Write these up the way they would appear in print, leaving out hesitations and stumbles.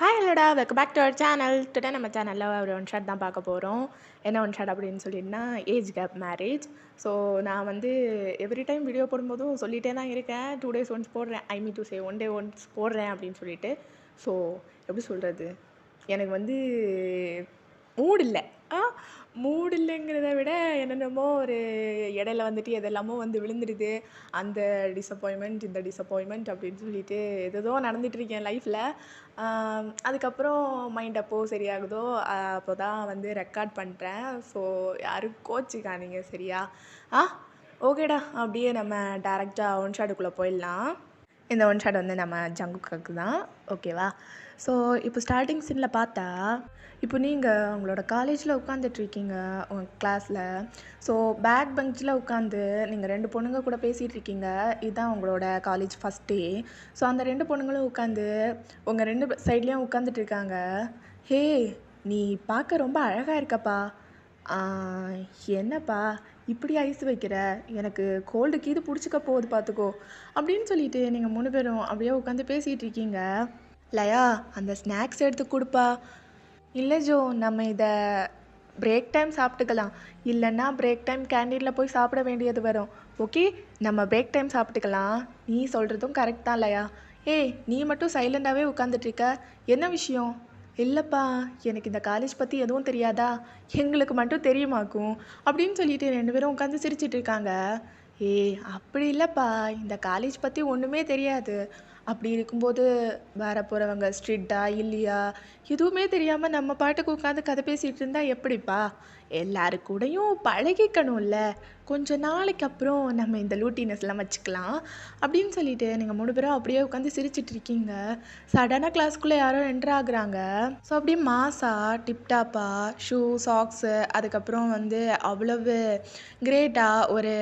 Hi ஹலோடா welcome back to our channel. Today நம்ம சேனலில் ஒரு ஒன் ஷாட் தான் பார்க்க போகிறோம். என்ன ஒன் ஷாட் அப்படின்னு சொல்லிட்டுனா ஏஜ் கேப் மேரேஜ். ஸோ நான் வந்து எவ்ரி டைம் வீடியோ போடும்போதும் சொல்லிகிட்டே தான் இருக்கேன். 2 days ஒன்ஸ் போடுறேன், I mean to say 1 day once போடுறேன் அப்படின்னு சொல்லிட்டு. ஸோ எப்படி சொல்கிறது, எனக்கு வந்து மூடு இல்லை. மூடு இல்லைங்கிறத விட என்னென்னமோ ஒரு இடையில வந்துட்டு எதெல்லாமோ வந்து விழுந்துடுது. அந்த டிசப்பாயின்மெண்ட் இந்த டிசப்பாயின்மெண்ட் அப்படின்னு சொல்லிட்டு ஏதேதோ நடந்துட்டு இருக்கேன் லைஃப்பில். அதுக்கப்புறம் மைண்ட் அப்போ சரியாகுதோ அப்போ தான் வந்து ரெக்கார்ட் பண்ணுறேன். ஸோ யாரும் கோச்சிக்காதீங்க சரியா? ஓகேடா, அப்படியே நம்ம டேரெக்டாக ஒன் ஷாட்டுக்குள்ளே போயிடலாம். இந்த ஒன் ஷாட் வந்து நம்ம ஜங்குக்காக்கு தான், ஓகேவா? ஸோ இப்போ ஸ்டார்டிங் சீனில் பார்த்தா, இப்போ நீங்கள் உங்களோட காலேஜில் உட்காந்துட்ருக்கீங்க உங்கள் கிளாஸில். ஸோ பேக் பெஞ்சில் உட்காந்து நீங்கள் 2 பொண்ணுங்க கூட பேசிகிட்டு இருக்கீங்க. இதுதான் உங்களோட காலேஜ் ஃபஸ்ட் டே. ஸோ அந்த 2 பொண்ணுங்களும் உட்காந்து உங்கள் 2 சைட்லேயும் உட்காந்துட்டு இருக்காங்க. ஹே, நீ பார்க்க ரொம்ப அழகாக இருக்கப்பா. என்னப்பா இப்படி ஐஸ் வைக்கிற, எனக்கு கோல்டு கீது பிடிச்சிக்க போகுது பார்த்துக்கோ அப்படின்னு சொல்லிட்டு நீங்கள் 3 பேரும் அப்படியே உட்காந்து பேசிகிட்டு இருக்கீங்க. லயா, அந்த ஸ்நாக்ஸ் எடுத்து கொடுப்பா. இல்லை ஜோ, நம்ம இதை பிரேக் டைம் சாப்பிட்டுக்கலாம், இல்லைன்னா பிரேக் டைம் கேண்டீனில் போய் சாப்பிட வேண்டியது வரும். ஓகே, நம்ம பிரேக் டைம் சாப்பிட்டுக்கலாம். நீ சொல்கிறதும் கரெக்ட் தான் லயா. ஏய், நீ மட்டும் சைலண்டாகவே உட்காந்துட்ருக்க, என்ன விஷயம்? இல்லைப்பா, எனக்கு இந்த காலேஜ் பற்றி எதுவும் தெரியாதா, எங்களுக்கு மட்டும் தெரியுமாக்கும் அப்படின்னு சொல்லிட்டு 2 பேரும் உட்காந்து சிரிச்சிட்டு இருக்காங்க. ஏய், அப்படி இல்லைப்பா, இந்த காலேஜ் பற்றி ஒன்றுமே தெரியாது. அப்படி இருக்கும்போது வர போகிறவங்க ஸ்ட்ரிக்டா இல்லையா எதுவுமே தெரியாமல் நம்ம பாட்டுக்கு உட்காந்து கதை பேசிகிட்டு இருந்தால் எப்படிப்பா? எல்லாரு கூடயும் பழகிக்கணும்ல, கொஞ்ச நாளைக்கு அப்புறம் நம்ம இந்த லூட்டினஸ்லாம் வச்சுக்கலாம் அப்படின்னு சொல்லிட்டு நீங்கள் 3 பேரும் அப்படியே உட்காந்து சிரிச்சிட்டு இருக்கீங்க. சடனாக கிளாஸ்க்குள்ளே யாரோ என்ட்ரு ஆகுறாங்க. ஸோ அப்படியே மாசா டிப்டாப்பா ஷூ சாக்ஸு, அதுக்கப்புறம் வந்து அவ்வளவு கிரேட்டாக ஒரு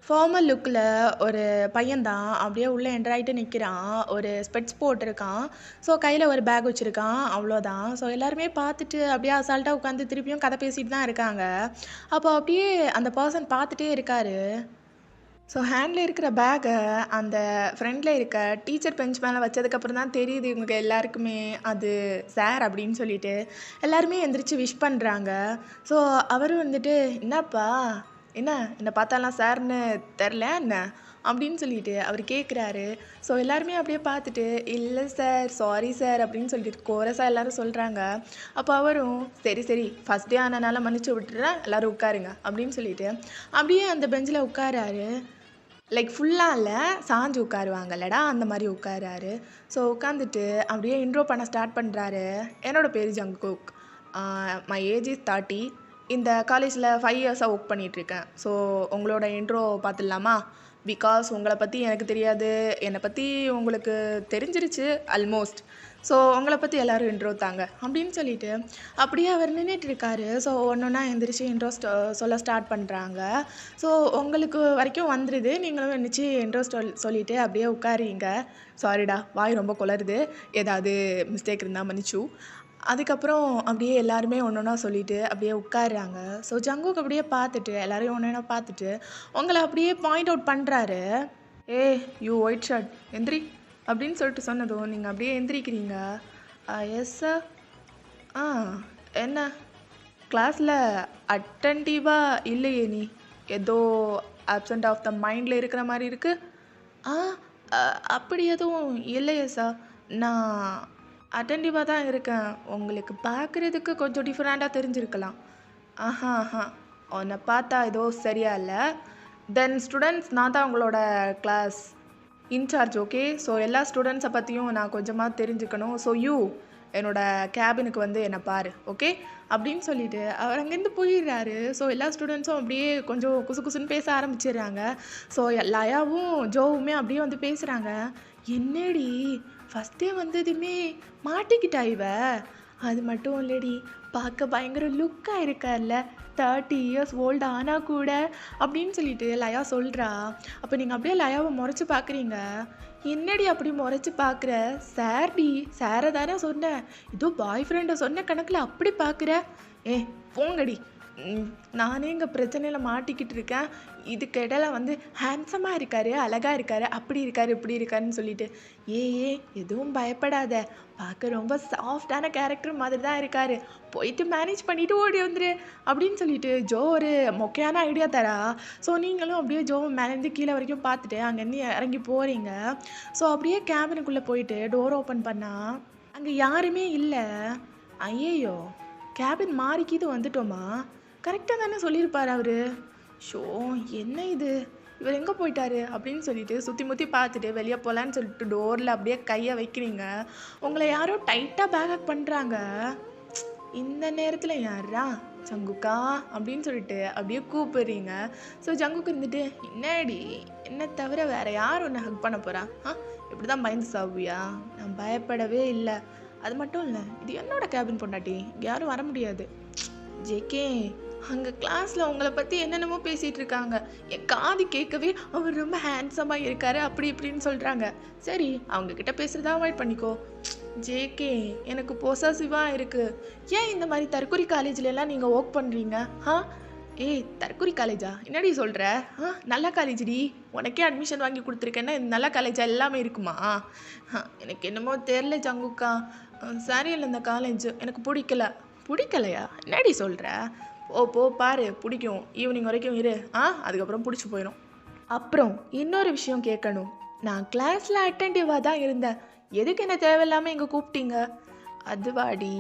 ஃபார்மல் லுக்கில் ஒரு பையன்தான் அப்படியே உள்ளே என்ட்ரு ஆகிட்டு நிற்கிறான். ஒரு ஸ்பெட்ஸ் போட்டிருக்கான். ஸோ கையில் ஒரு பேக் வச்சுருக்கான், அவ்வளோதான். ஸோ எல்லாருமே பார்த்துட்டு அப்படியே அசால்ட்டாக உட்காந்து திருப்பியும் கதை பேசிட்டு தான் இருக்காங்க. அப்போ அப்படியே அந்த பர்சன் பார்த்துட்டே இருக்காரு. ஸோ ஹேண்டில் இருக்கிற பேக்கை அந்த ஃப்ரெண்டில் இருக்க டீச்சர் பெஞ்ச் மேலே வச்சதுக்கப்புறம் தான் தெரியுது இவங்க எல்லாருக்குமே அது சார் அப்படின்னு சொல்லிட்டு. எல்லாருமே எந்திரிச்சு விஷ் பண்ணுறாங்க. ஸோ அவரும் வந்துட்டு, என்னப்பா, என்னை பார்த்தாலாம் சார்னு தெரில என்ன அப்படின்னு சொல்லிட்டு அவர் கேட்குறாரு. ஸோ எல்லாருமே அப்படியே பார்த்துட்டு, இல்லை சார், சாரி சார் அப்படின்னு சொல்லிட்டு கோரஸாக எல்லாரும் சொல்கிறாங்க. அப்போ அவரும், சரி சரி, ஃபஸ்ட் டே ஆனனால மன்னிச்சு விட்டுறேன், எல்லோரும் உட்காருங்க அப்படின்னு சொல்லிட்டு அப்படியே அந்த பெஞ்சில் உட்காராரு. லைக் ஃபுல்லாக இல்லை, சாஞ்சு உட்காருவாங்கல்லடா அந்த மாதிரி உட்காராரு. ஸோ உட்காந்துட்டு அப்படியே இன்ட்ரோ பண்ண ஸ்டார்ட் பண்ணுறாரு. என்னோடய பேர் ஜங்குக், மை ஏஜ் இஸ் 30. இந்த காலேஜில் 5 இயர்ஸாக ஒர்க் பண்ணிகிட்ருக்கேன். ஸோ உங்களோட இன்ட்ரோ பார்த்துடலாமா? பிகாஸ் உங்களை பற்றி எனக்கு தெரியாது, என்னை பற்றி உங்களுக்கு தெரிஞ்சிருச்சு ஆல்மோஸ்ட். ஸோ உங்களை பற்றி எல்லோரும் இன்ட்ரோ தாங்க அப்படின்னு சொல்லிட்டு அப்படியே அவர் நின்றுட்டு இருக்காரு. ஸோ ஒன்றா எந்திரிச்சு இன்ட்ரோ சொல்ல ஸ்டார்ட் பண்ணுறாங்க. ஸோ உங்களுக்கு வரைக்கும் வந்துடுது, நீங்களும் எந்திரிச்சு இன்ட்ரோ சொல்லிவிட்டு அப்படியே உட்காரிங்க. சாரிடா, வாய் ரொம்ப குளருது, ஏதாவது மிஸ்டேக் இருந்தால் மன்னிச்சு. அதுக்கப்புறம் அப்படியே எல்லாருமே ஒன்றா சொல்லிவிட்டு அப்படியே உட்காருறாங்க. ஸோ ஜங்குக்கு அப்படியே பார்த்துட்டு எல்லாரையும் ஒன்றா பார்த்துட்டு உங்களை அப்படியே பாயிண்ட் அவுட் பண்ணுறாரு. ஏ யூ ஒயிட் ஷர்ட், எந்திரி அப்படின்னு சொல்லிட்டு சொன்னதும் நீங்கள் அப்படியே எந்திரிக்கிறீங்க. Yes sir. என்ன கிளாஸில் அட்டன்டிவாக இல்லையே, நீ ஏதோ ஆப்சண்ட் ஆஃப் த மைண்டில் இருக்கிற மாதிரி இருக்குது. அப்படி எதுவும் இல்லையே சார், நான் அட்டென்டிவாக தான் இருக்கேன். உங்களுக்கு பார்க்குறதுக்கு கொஞ்சம் டிஃப்ரெண்ட்டாக தெரிஞ்சிருக்கலாம். உன்னை பார்த்தா ஏதோ சரியா இல்லை. தென் ஸ்டூடெண்ட்ஸ், நான் தான் உங்களோட கிளாஸ் இன்சார்ஜ், ஓகே? ஸோ எல்லா ஸ்டூடெண்ட்ஸை பற்றியும் நான் கொஞ்சமாக தெரிஞ்சுக்கணும். ஸோ என்னோடய கேபினுக்கு வந்து என்னை பாரு, ஓகே அப்படின்னு சொல்லிட்டு அவர் அங்கேருந்து போயிடுறாரு. ஸோ எல்லா ஸ்டூடெண்ட்ஸும் அப்படியே கொஞ்சம் குசு குசுன்னு பேச ஆரம்பிச்சிடுறாங்க. ஸோ லயாவும் ஜோவுமே அப்படியே வந்து பேசுகிறாங்க. என்னடி ஃபஸ்ட்டே வந்ததுமே மாட்டிக்கிட்டா இவ? அது மட்டும் இல்லடி, பார்க்க பயங்கர லுக்காக இருக்கார்ல, 30 இயர்ஸ் ஓல்டு ஆனால் கூட அப்படின்னு சொல்லிட்டு லயா சொல்கிறா. அப்போ நீங்கள் அப்படியே லயாவை முறைச்சி பார்க்குறீங்க. என்னடி அப்படி முறைச்சி பார்க்குற? சார்டி, சாரை தானே சொன்னேன், ஏதோ பாய் ஃப்ரெண்டை சொன்ன கணக்கில் அப்படி பார்க்குற? போங்கடி, நானே இங்கே பிரச்சனையில் மாட்டிக்கிட்டு இருக்கேன். இதுக்கு இடையில வந்து ஹேண்ட்ஸமாக இருக்கார், அழகாக இருக்கார், அப்படி இருக்கார் இப்படி இருக்காருன்னு சொல்லிட்டு. எதுவும் பயப்படாத, பார்க்க ரொம்ப சாஃப்டான கேரக்டர் மாதிரி தான் இருக்காரு, போயிட்டு மேனேஜ் பண்ணிட்டு ஓடி வந்துரு அப்படின்னு சொல்லிட்டு ஜோ ஒரு மொக்கையான ஐடியா தரா. ஸோ நீங்களும் அப்படியே ஜோவை மேலேருந்து கீழே வரைக்கும் பார்த்துட்டு அங்கேருந்து இறங்கி போகிறீங்க. ஸோ அப்படியே கேபினுக்குள்ளே போயிட்டு டோர் ஓப்பன் பண்ணால் அங்கே யாருமே இல்லை. ஐயையோ, கேபின் மாறிக்கிது வந்துட்டோமா? கரெக்டாக தானே சொல்லியிருப்பார் அவரு. ஷோ, என்ன இது, இவர் எங்கே போயிட்டாரு அப்படின்னு சொல்லிட்டு சுற்றி முற்றி பார்த்துட்டு வெளியே போகலான்னு சொல்லிட்டு டோரில் அப்படியே கையை வைக்கிறீங்க. உங்களை யாரோ டைட்டாக பேக்கப் பண்ணுறாங்க. இந்த நேரத்தில் யாரா ஜங்குக்கா அப்படின்னு சொல்லிட்டு அப்படியே கூப்பிடுறீங்க. ஸோ ஜங்குக்கு இருந்துட்டு, என்னடி, என்ன தவிர வேற யார் ஒன்று ஹக் பண்ண போகிறா? இப்படி தான் பயந்து சாவியா? நான் பயப்படவே இல்லை. அது மட்டும் இல்லை, இது என்னோட கேபின் பொண்டாட்டி, இங்கே யாரும் வர முடியாது. ஜேகே, அங்கே கிளாஸில் உங்களை பற்றி என்னென்னமோ பேசிகிட்டு இருக்காங்க. என் காது கேட்கவே அவர் ரொம்ப ஹேண்ட்ஸமாக இருக்காரு அப்படி இப்படின்னு சொல்கிறாங்க. சரி, அவங்கக்கிட்ட பேசுகிறதா அவாய்ட் பண்ணிக்கோ. ஜேகே, எனக்கு பொசசிவாக இருக்குது. ஏன் இந்த மாதிரி தற்கொலை காலேஜ்லலாம் நீங்கள் ஒர்க் பண்ணுறீங்க? ஏய், தற்கொலை காலேஜா? என்னடி சொல்கிற? நல்ல காலேஜ்டி, உனக்கே அட்மிஷன் வாங்கி கொடுத்துருக்கேன்னா இந்த நல்ல காலேஜாக எல்லாமே இருக்குமா? எனக்கு என்னமோ தெரில ஜங்குக்கா, சரியில்லை இந்த காலேஜ், எனக்கு பிடிக்கலையா? என்னடி சொல்கிற? போ பாரு, பிடிக்கும், ஈவினிங் வரைக்கும் இரு, அதுக்கப்புறம் பிடிச்சி போயிடும். அப்புறம் இன்னொரு விஷயம் கேட்கணும். நான் கிளாஸில் அட்டென்டிவாக தான் இருந்தேன், எதுக்கு என்ன தேவையில்லாமல் இங்கே கூப்பிட்டீங்க? அதுவாடி,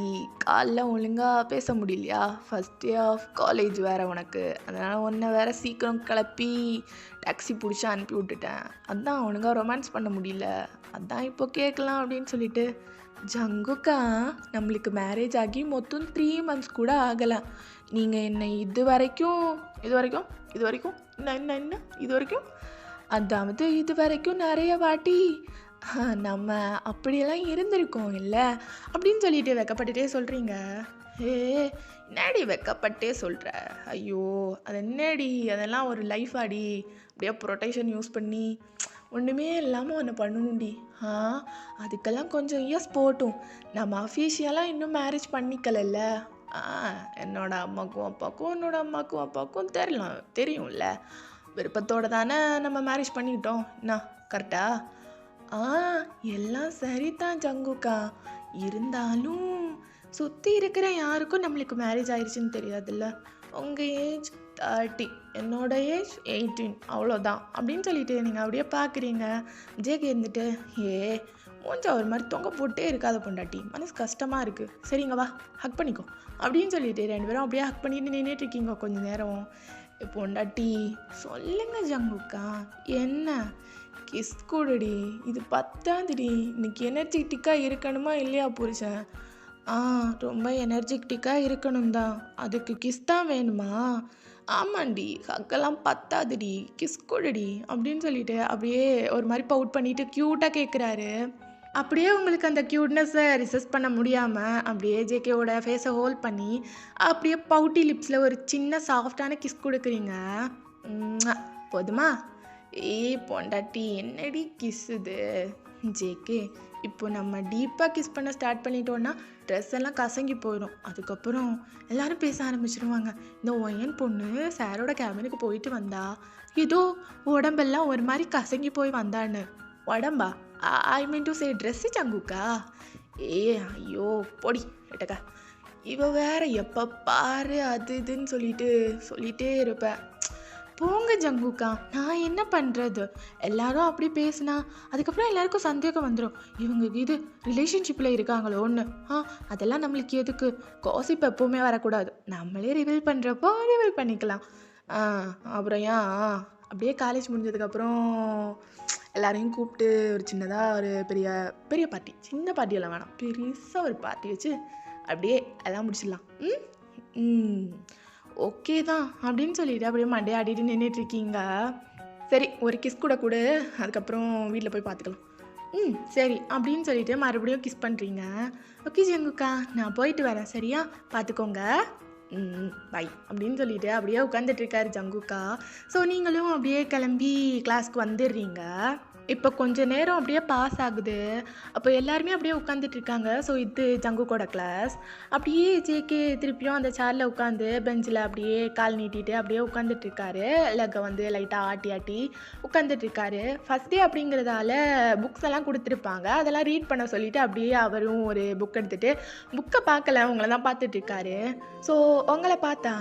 காலைல ஒழுங்காக பேச முடியலையா? ஃபஸ்ட் டே ஆஃப் காலேஜ் வேறு உனக்கு, அதனால் ஒன்றை வேறு சீக்கிரம் கிளப்பி டாக்ஸி பிடிச்சி அனுப்பி விட்டுட்டேன். அதான் ஒழுங்காக ரொமான்ஸ் பண்ண முடியல, அதான் இப்போ கேட்கலாம் அப்படின்னு சொல்லிட்டு. ஜங்குக்கா, நம்மளுக்கு மேரேஜ் ஆகி மொத்தம் 3 months கூட ஆகலை. நீங்கள் என்னை இது வரைக்கும் அதாவது இது வரைக்கும் நிறைய வாட்டி நம்ம அப்படியெல்லாம் இருந்திருக்கோம் இல்லை அப்படின்னு சொல்லிட்டு வெக்கப்பட்டுட்டே சொல்கிறீங்க. என்னடி வெக்கப்பட்டே சொல்கிற? ஐயோ, அது என்னடி, அதெல்லாம் ஒரு லைஃப் ஆடி, அப்படியே ப்ரொடெக்ஷன் யூஸ் பண்ணி ஒன்றுமே இல்லாமல் ஒன்று பண்ணணும்டி. அதுக்கெல்லாம் கொஞ்சம் இயர்ஸ் போட்டும், நம்ம அஃபீஷியலாக இன்னும் மேரேஜ் பண்ணிக்கலல்ல. என்னோட அம்மாக்கும் அப்பாவுக்கும் தெரியும்ல, விருப்பத்தோடு தானே நம்ம மேரேஜ் பண்ணிக்கிட்டோம், என்ன கரெக்டா? எல்லாம் சரிதான் ஜங்குக்கா, இருந்தாலும் சுற்றி இருக்கிற யாருக்கும் நம்மளுக்கு மேரேஜ் ஆயிடுச்சுன்னு தெரியாதுல்ல. உங்கள் ஏஜ் 30, என்னோட ஏஜ் 18, அவ்வளோதான் அப்படின்னு சொல்லிட்டு நீங்கள் அப்படியே பார்க்குறீங்க. ஜேகே இருந்துட்டு, மூஞ்சா ஒரு மாதிரி தொங்க போட்டே இருக்காத பொண்டாட்டி, மனசு கஷ்டமாக இருக்குது, சரிங்க வா ஹக் பண்ணிக்கோ அப்படின்னு சொல்லிட்டு 2 பேரும் அப்படியே ஹக் பண்ணிட்டு நின்றுட்டுருக்கீங்க கொஞ்சம் நேரம். பொண்டாட்டி, சொல்லுங்க ஜங்குக்கா, என்ன கிஸ் கூடடி, இது பத்தாதுடி, இன்னைக்கு எனர்ஜெட்டிக்காக இருக்கணுமா இல்லையா புருஷன்? ரொம்ப எனர்ஜெட்டிக்காக இருக்கணும் தான், அதுக்கு கிஸ் தான் வேணுமா? ஆமாண்டி, ஹக்கெல்லாம் பத்தாதுடி, கிஸ் கூடடி அப்படின்னு சொல்லிட்டு அப்படியே ஒரு மாதிரி பவுட் பண்ணிட்டு க்யூட்டாக கேட்குறாரு. அப்படியே உங்களுக்கு அந்த க்யூட்னஸை ரிசஸ் பண்ண முடியாமல் அப்படியே ஜேகேவோட ஃபேஸை ஹோல்ட் பண்ணி அப்படியே பவுட்டி லிப்ஸில் ஒரு சின்ன சாஃப்டான கிஸ் கொடுக்குறீங்க. போதுமா? பொண்டாட்டி, என்னடி கிஸ் இது? ஜேகே, இப்போ நம்ம டீப்பாக கிஸ் பண்ண ஸ்டார்ட் பண்ணிட்டோன்னா ட்ரெஸ் எல்லாம் கசங்கி போயிடும். அதுக்கப்புறம் எல்லாரும் பேச ஆரம்பிச்சிடுவாங்க, இந்த ஒயன் பொண்ணு சாரோட கேபினுக்கு போயிட்டு வந்தா, ஏதோ உடம்பெல்லாம் ஒரு மாதிரி கசங்கி போய் வந்தான்னு. உடம்பா? ஐ மீன் டு சே ட்ரெஸ்ஸு ஜங்குக்கா. ஐயோ பொடி ஏட்டக்கா, இவ வேற எப்போ பாரு அது இதுன்னு சொல்லிட்டே இருப்பேன். போங்க ஜங்குக்கா, நான் என்ன பண்ணுறது? எல்லாரும் அப்படி பேசுனா அதுக்கப்புறம் எல்லாருக்கும் சந்தேகம் வந்துடும், இவங்க இது ரிலேஷன்ஷிப்பில் இருக்காங்களோன்னு. அதெல்லாம் நம்மளுக்கு எதுக்கு? காசிப் எப்போவுமே வரக்கூடாது, நம்மளே ரிவீல் பண்ணுறப்போ ரிவீல் பண்ணிக்கலாம். அப்புறம் அப்படியே காலேஜ் முடிஞ்சதுக்கப்புறம் எல்லாரையும் கூப்பிட்டு ஒரு சின்னதாக ஒரு பெரிய பெரிய பார்ட்டி, சின்ன பார்ட்டியெல்லாம் வேணாம், பெருசாக ஒரு பார்ட்டி வச்சு அப்படியே எல்லாம் முடிச்சிடலாம். ஓகே தான் அப்படின்னு சொல்லிட்டு அப்படியே மண்டே ஆடிட்டு நின்றுட்டுருக்கீங்க. சரி, ஒரு கிஸ் கூட அதுக்கப்புறம் வீட்டில் போய் பார்த்துக்கலாம். சரி அப்படின்னு சொல்லிட்டு மறுபடியும் கிஸ் பண்ணுறீங்க. ஓகே ஜங்குக்கா, நான் போயிட்டு வரேன், சரியா? பார்த்துக்கோங்க, பை அப்படின்னு சொல்லிட்டு அப்படியே உட்காந்துட்ருக்காரு ஜங்குக்கா. ஸோ நீங்களும் அப்படியே கிளம்பி கிளாஸ்க்கு வந்துடுறீங்க. இப்போ கொஞ்ச நேரம் அப்படியே பாஸ் ஆகுது. அப்போ எல்லாருமே அப்படியே உட்காந்துட்டு இருக்காங்க. ஸோ இது ஜங்குக்கோட கிளாஸ். அப்படியே ஜேகே திருப்பியும் அந்த சேர்ல உட்காந்து பெஞ்சில் அப்படியே கால் நீட்டிட்டு அப்படியே உட்காந்துட்டு இருக்காரு. லெக்கை வந்து லைட்டாக ஆட்டி ஆட்டி உட்காந்துட்டு இருக்காரு. ஃபர்ஸ்ட் டே அப்படிங்கிறதால புக்ஸ் எல்லாம் கொடுத்துருப்பாங்க. அதெல்லாம் ரீட் பண்ண சொல்லிட்டு அப்படியே அவரும் ஒரு புக் எடுத்துட்டு புக்கை பார்க்கல, உங்களை தான் பார்த்துட்டு இருக்காரு. ஸோ உங்களை பார்த்தா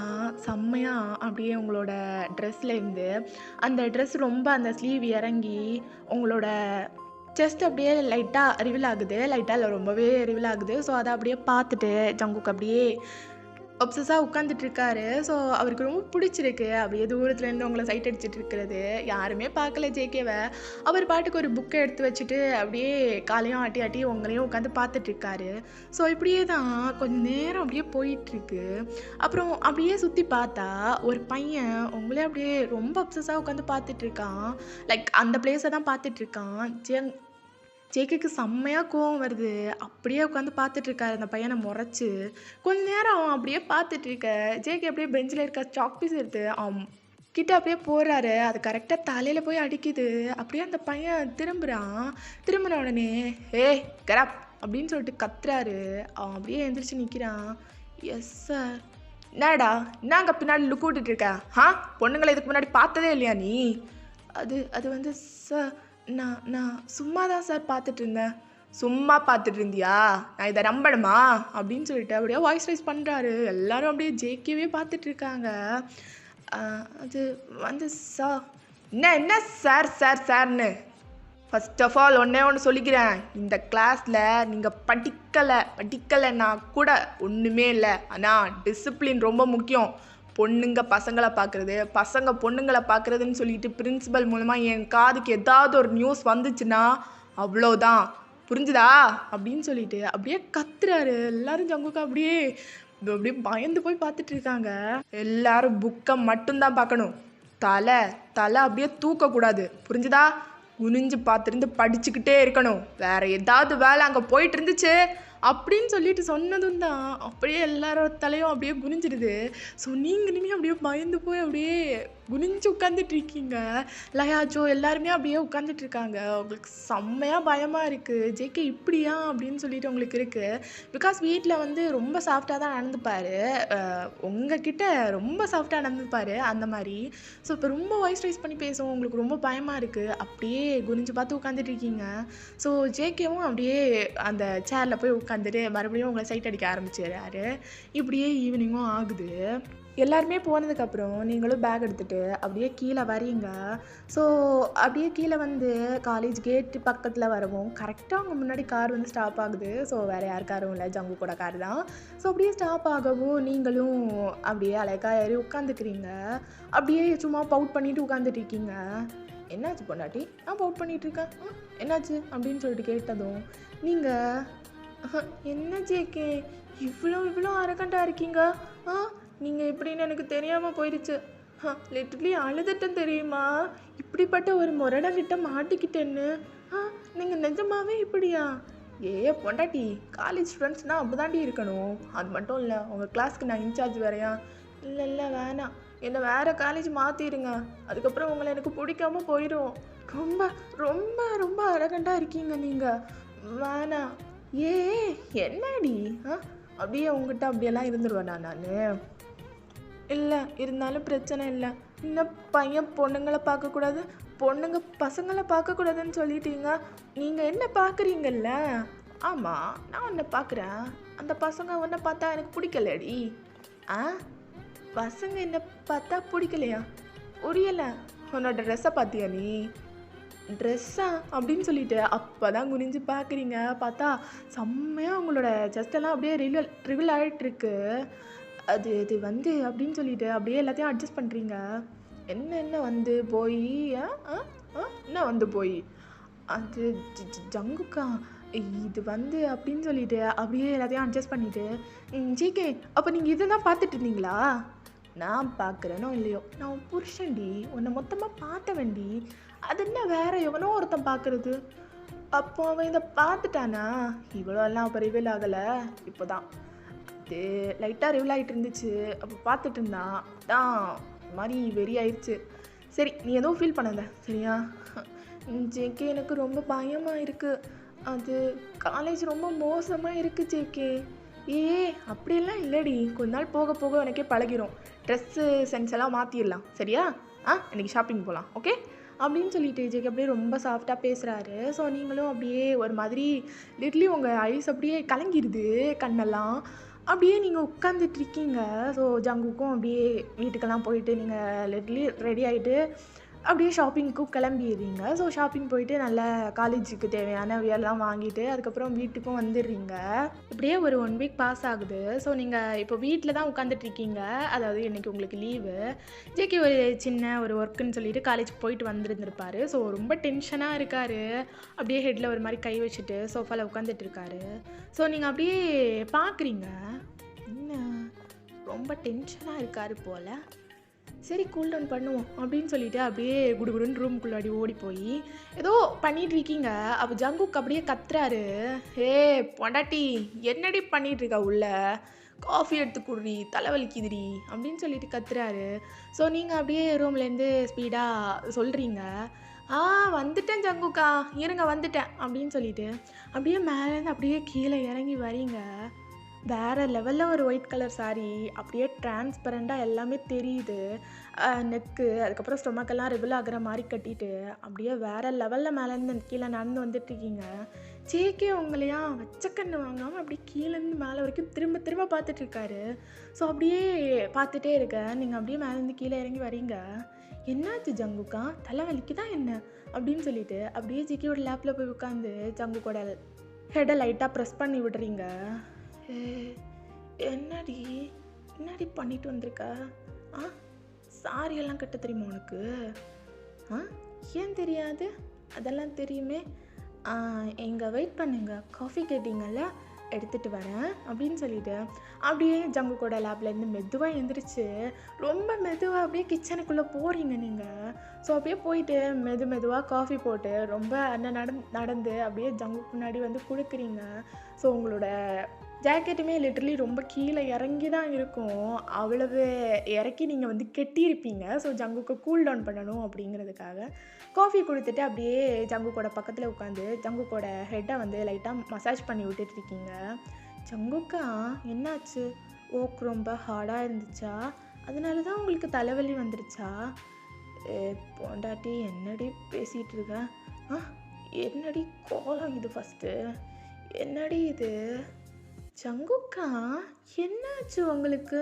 செம்மையாக அப்படியே உங்களோட ட்ரெஸ்லேருந்து அந்த ட்ரெஸ் ரொம்ப அந்த ஸ்லீவ் இறங்கி உங்களோட செஸ்ட் அப்படியே லைட்டாக ரிவீல் ஆகுது. லைட்டாக இல்லை, ரொம்பவே ரிவீல் ஆகுது. ஸோ அதை அப்படியே பார்த்துட்டு ஜங்குக் அப்படியே ஒப்சஸாக உட்காந்துட்டு இருக்காரு. ஸோ அவருக்கு ரொம்ப பிடிச்சிருக்கு அப்படியே தூரத்துலேருந்து உங்களை சைட் அடிச்சுட்டு இருக்கிறது. யாருமே பார்க்கல ஜேகேவை. அவர் பாட்டுக்கு ஒரு புக்கை எடுத்து வச்சுட்டு அப்படியே காலையும் ஆட்டி ஆட்டி உங்களையும் உட்காந்து பார்த்துட்டு இருக்காரு. ஸோ இப்படியே தான் கொஞ்சம் நேரம் அப்படியே போயிட்டுருக்கு. அப்புறம் அப்படியே சுற்றி பார்த்தா ஒரு பையன் உங்களே அப்படியே ரொம்ப அப்சஸாக உட்காந்து பார்த்துட்டு இருக்கான். லைக் அந்த பிளேஸை தான் பார்த்துட்டு இருக்கான். ஜேகேக்கு செம்மையாக கோவம் வருது. அப்படியே உட்காந்து பார்த்துட்டு இருக்காரு அந்த பையனை முறைச்சு. கொஞ்ச நேரம் அவன் அப்படியே பார்த்துட்டு இருக்க ஜேகே அப்படியே பெஞ்சில் இருக்க சாக் பீஸ் எடுத்து அவன் கிட்ட அப்படியே போடுறாரு. அது கரெக்டாக தலையில் போய் அடிக்குது. அப்படியே அந்த பையன் திரும்புன உடனே ஏய் கராப் அப்படின்னு சொல்லிட்டு கத்துறாரு. அவன் அப்படியே எந்திரிச்சு நிற்கிறான். Yes sir. என்னடா என்னங்க பின்னாடி லுக் விட்டுட்டு இருக்க? பொண்ணுங்களை இதுக்கு முன்னாடி பார்த்ததே இல்லையா நீ? அது வந்து சார் நான் சும்மா தான் சார் பார்த்துட்டு இருந்தேன். சும்மா பார்த்துட்டு இருந்தியா? நான் இதை நம்பணுமா அப்படின்னு சொல்லிட்டு அப்படியே வாய்ஸ் ரைஸ் பண்ணுறாரு. எல்லாரும் அப்படியே ஜேகேவே பார்த்துட்டு இருக்காங்க. அது வந்து சார் என்ன சார் சார்னு ஃபர்ஸ்ட் ஆஃப் ஆல் ஒன்று சொல்லிக்கிறேன். இந்த கிளாஸில் நீங்கள் படிக்கலைன்னா கூட ஒன்றுமே இல்லை. ஆனால் டிசிப்ளின் ரொம்ப முக்கியம். பொண்ணுங்க பசங்களை பார்க்குறது, பசங்க பொண்ணுங்களை பார்க்குறதுன்னு சொல்லிட்டு பிரின்சிபல் மூலமாக என் காதுக்கு ஏதாவது ஒரு நியூஸ் வந்துச்சுன்னா அவ்வளோதான், புரிஞ்சுதா அப்படின்னு சொல்லிட்டு அப்படியே கத்துறாரு. எல்லாரும் ஜங்குக்கா அப்படியே பயந்து போய் பார்த்துட்டு இருக்காங்க. எல்லாரும் புக்கை மட்டும்தான் பார்க்கணும். தலை அப்படியே தூக்கக்கூடாது, புரிஞ்சுதா? குனிஞ்சு பார்த்துருந்து படிச்சுக்கிட்டே இருக்கணும். வேற ஏதாவது வேலை அங்கே போயிட்டு இருந்துச்சு அப்படின்னு சொல்லிட்டு சொன்னதும் தான் அப்படியே எல்லாரோட தலையும் அப்படியே குனிஞ்சிடுது. ஸோ நீங்களுமே அப்படியே பயந்து போய் அப்படியே குனிஞ்சு உட்காந்துட்டு இருக்கீங்க. லயாச்சோ எல்லாருமே அப்படியே உட்காந்துட்டு இருக்காங்க. உங்களுக்கு செம்மையாக பயமாக இருக்குது. ஜேகே இப்படியா அப்படின்னு சொல்லிட்டு உங்களுக்கு இருக்குது. பிகாஸ் வீட்டில் வந்து ரொம்ப சாஃப்டாக தான் நடந்துப்பார். உங்ககிட்ட ரொம்ப சாஃப்டாக நடந்துப்பார் அந்த மாதிரி. ஸோ இப்போ ரொம்ப வாய்ஸ் ரைஸ் பண்ணி பேசுவோம், உங்களுக்கு ரொம்ப பயமாக இருக்குது. அப்படியே குனிஞ்சு பார்த்து உட்காந்துட்டு இருக்கீங்க. ஸோ ஜேகேவும் அப்படியே அந்த சேரில் போய் உட்காந்துட்டு மறுபடியும் உங்களை சைட் அடிக்க ஆரம்பிச்சிடுறாரு. இப்படியே ஈவினிங்கும் ஆகுது. எல்லாருமே போனதுக்கப்புறம் நீங்களும் பேக் எடுத்துகிட்டு அப்படியே கீழே வரீங்க. ஸோ அப்படியே கீழே வந்து காலேஜ் கேட்டு பக்கத்தில் வரவும் கரெக்டாக அவங்க முன்னாடி கார் வந்து ஸ்டாப் ஆகுது. ஸோ வேறு யார் காரும் இல்லை, ஜங்குக்கோட கார் தான். ஸோ அப்படியே ஸ்டாப் ஆகவும் நீங்களும் அப்படியே அழகா ஏறி உட்காந்துக்கிறீங்க. அப்படியே சும்மா பவுட் பண்ணிட்டு உட்காந்துட்டு இருக்கீங்க. என்னாச்சு பொண்டாட்டி? நான் பவுட் பண்ணிகிட்ருக்கேன். என்னாச்சு அப்படின்னு சொல்லிட்டு கேட்டதும் நீங்கள் என்ன ஜேகே இவ்வளோ அரகண்டாக இருக்கீங்க? நீங்கள் இப்படின்னு எனக்கு தெரியாமல் போயிடுச்சு. லிட்டர்லி அழுதுட்டேன் தெரியுமா? இப்படிப்பட்ட ஒரு முரடங்கிட்ட மாட்டிக்கிட்டேன்னு. நீங்கள் நிஜமாவே இப்படியா? பொண்டாட்டி, காலேஜ் ஸ்டூடெண்ட்ஸ்னால் அப்படிதாண்டி இருக்கணும். அது மட்டும் இல்லை, உங்கள் கிளாஸ்க்கு நான் இன்சார்ஜ் வேறையா? இல்லை வேணாம், என்னை வேறு காலேஜ் மாற்றிடுங்க. அதுக்கப்புறம் உங்களை எனக்கு பிடிக்காம போயிடும். ரொம்ப ரொம்ப ரொம்ப அரகண்டாக இருக்கீங்க நீங்கள். வேணாம். என்னடி? அப்படியே உங்ககிட்ட அப்படியெல்லாம் இருந்துருவேண்ணா நான்? இல்லை, இருந்தாலும் பிரச்சனை இல்லை. இந்த பையன் பொண்ணுங்களை பார்க்கக்கூடாது, பொண்ணுங்க பசங்களை பார்க்கக்கூடாதுன்னு சொல்லிட்டீங்க. நீங்கள் என்ன பார்க்குறீங்கல்ல? ஆமாம், நான் உன்னை பார்க்குறேன். அந்த பசங்க உன்னை பார்த்தா எனக்கு பிடிக்கலடி. பசங்க என்ன பார்த்தா பிடிக்கலையா? புரியலை. உன்னோட ட்ரெஸ்ஸை பார்த்தியா நீ? ட்ரெஸ்ஸா அப்படின்னு சொல்லிட்டு அப்போ தான் குனிஞ்சு பார்க்குறீங்க. பார்த்தா செம்மையாக உங்களோட செஸ்டெல்லாம் அப்படியே ரிவீல் ஆகிட்டுருக்கு. அது வந்து அப்படின்னு சொல்லிட்டு அப்படியே எல்லாத்தையும் அட்ஜஸ்ட் பண்ணுறீங்க. என்ன வந்து போய் என்ன வந்து போய் அது ஜங்குக்கா இது வந்து அப்படின்னு சொல்லிட்டு அப்படியே எல்லாத்தையும் அட்ஜஸ்ட் பண்ணிவிட்டு ஜேகே அப்போ நீங்கள் இதை தான் பார்த்துட்டு இருந்தீங்களா? நான் பார்க்குறேனோ இல்லையோ, நான் உன் புருஷன்டி, உன்னை மொத்தமாக பார்த்தவன்டி. அது என்ன வேற எவனோ ஒருத்தன் பார்க்குறது? அப்போ அவன் இதை பார்த்துட்டானா? இவ்வளோலாம் அப்போ ரிவீல் ஆகலை. இப்போ தான் இது லைட்டாக ரிவீல் ஆகிட்டு இருந்துச்சு. அப்போ பார்த்துட்டு இருந்தான் தான் மாதிரி வெறி ஆயிடுச்சு. சரி, நீ எதுவும் ஃபீல் பண்ணல சரியா? ஜேகே எனக்கு ரொம்ப பயமாக இருக்குது. அது காலேஜ் ரொம்ப மோசமாக இருக்குது ஜேகே. ஏ அப்படியெல்லாம் இல்லடி, கொஞ்ச நாள் போக போக எனக்கே பழகிரும். ட்ரெஸ்ஸு சென்ஸ் எல்லாம் மாற்றிடலாம் சரியா? இன்னைக்கு ஷாப்பிங் போகலாம் ஓகே அப்படின்னு சொல்லிட்டு ஜேகே அப்படியே ரொம்ப சாஃப்டாக பேசுகிறாரு. ஸோ நீங்களும் அப்படியே ஒரு மாதிரி லிட்லி உங்கள் ஐஸ் அப்படியே கலங்கிடுது கண்ணெல்லாம். அப்படியே நீங்கள் உட்காந்துட்ருக்கீங்க. ஸோ ஜங்குக்கும் அப்படியே வீட்டுக்கெல்லாம் போயிட்டு நீங்கள் லிட்லி ரெடி ஆகிட்டு அப்படியே ஷாப்பிங்க்கும் கிளம்பிடுறீங்க. ஸோ ஷாப்பிங் போயிட்டு நல்லா காலேஜுக்கு தேவையான வியர்லாம் வாங்கிட்டு அதுக்கப்புறம் வீட்டுக்கும் வந்துடுறீங்க. இப்படியே ஒரு 1 வீக் பாஸ் ஆகுது. ஸோ நீங்கள் இப்போ வீட்டில் தான் உட்காந்துட்ருக்கீங்க. அதாவது இன்றைக்கி உங்களுக்கு லீவு. ஜேகே ஒரு சின்ன ஒரு ஒர்க்குன்னு சொல்லிட்டு காலேஜ் போயிட்டு வந்துருந்துருப்பார். ஸோ ரொம்ப டென்ஷனாக இருக்கார். அப்படியே ஹெட்டில் ஒரு மாதிரி கை வச்சுட்டு சோஃபாவில் உட்காந்துட்ருக்காரு. ஸோ நீங்கள் அப்படியே பார்க்குறீங்க, என்ன ரொம்ப டென்ஷனாக இருக்கார் போல். சரி கூல் டவுன் பண்ணுவோம் அப்படின்னு சொல்லிட்டு அப்படியே குடுகுடுன்னு ரூம்குள்ளாடி ஓடி போய் ஏதோ பண்ணிட்டு இருக்கீங்க. அப்போ ஜங்குக் அப்படியே கத்துறாரு, ஏ பொண்டாட்டி என்னடி பண்ணிட்டு இருக்கா உள்ள, காஃபி எடுத்து குடுறி, தலைவலிக்குதுடி அப்படின்னு சொல்லிட்டு கத்துறாரு. ஸோ நீங்கள் அப்படியே ரூம்லேருந்து ஸ்பீடாக சொல்கிறீங்க, வந்துட்டேன் ஜங்குக்கா இருங்க வந்துட்டேன் அப்படின்னு சொல்லிட்டு அப்படியே மேலேருந்து அப்படியே கீழே இறங்கி வரீங்க. வேறு லெவலில் ஒரு ஒயிட் கலர் சாரீ, அப்படியே டிரான்ஸ்பரண்ட்டாக எல்லாமே தெரியுது. நெக்கு அதுக்கப்புறம் ஸ்டொமக்கெல்லாம் ரிபிள் ஆகிற மாதிரி கட்டிட்டு அப்படியே வேறு லெவலில் மேலேருந்து கீழே நடந்து வந்துட்டுருக்கீங்க. ஜேகே உங்களையா வச்சக்கண்ணு வாங்காமல் அப்படியே கீழேருந்து மேலே வரைக்கும் திரும்ப திரும்ப பார்த்துட்ருக்காரு. ஸோ அப்படியே பார்த்துட்டே இருக்க நீங்கள் அப்படியே மேலேருந்து கீழே இறங்கி வரீங்க. என்னாச்சு ஜங்குக்கா, தலை வலிக்குதா என்ன அப்படின்னு சொல்லிட்டு அப்படியே ஜேகேயோட லேப்பில் போய் உட்காந்து ஜங்குக்கோட ஹெடை லைட்டாக ப்ரெஸ் பண்ணி விடுறீங்க. என்னடி என்னடி பண்ணிட்டு வந்திருக்க? சாரியெல்லாம் கட்ட தெரியுமா உனக்கு? ஏன் தெரியாது? அதெல்லாம் தெரியுமே. எங்கே வெயிட் பண்ணுங்க, காஃபி கேட்டிங்கல்ல எடுத்துகிட்டு வரேன் அப்படின்னு சொல்லிட்டு அப்படியே ஜங்குக்கோட லேப்லேருந்து மெதுவாக எழுந்திரிச்சு ரொம்ப மெதுவாக அப்படியே கிச்சனுக்குள்ளே போகிறீங்க நீங்கள். ஸோ அப்படியே போயிட்டு மெதுவாக காஃபி போட்டு ரொம்ப நடந்து அப்படியே ஜங்குக்கு முன்னாடி வந்து கொடுக்குறீங்க. ஸோ உங்களோட ஜாக்கெட்டுமே லிட்டரலி ரொம்ப கீழே இறங்கி தான் இருக்கும். அவ்வளவு இறக்கி நீங்கள் வந்து கெட்டியிருப்பீங்க. ஸோ ஜங்குக்கு கூல் டவுன் பண்ணணும் அப்படிங்கிறதுக்காக காஃபி கொடுத்துட்டு அப்படியே ஜங்குக்கோட பக்கத்தில் உட்காந்து ஜங்குக்கோட ஹெட்டை வந்து லைட்டாக மசாஜ் பண்ணி விட்டுட்ருக்கீங்க. ஜங்குக்கா என்னாச்சு, ஓக் ரொம்ப ஹார்டாக இருந்துச்சா, அதனால தான் உங்களுக்கு தலைவலி வந்துருச்சா? பொண்டாட்டி என்னடி பேசிகிட்டு இருக்க? என்னடி கோலம் இது ஃபஸ்ட்டு, என்னடி இது? ஜங்குக்கா என்னாச்சு உங்களுக்கு?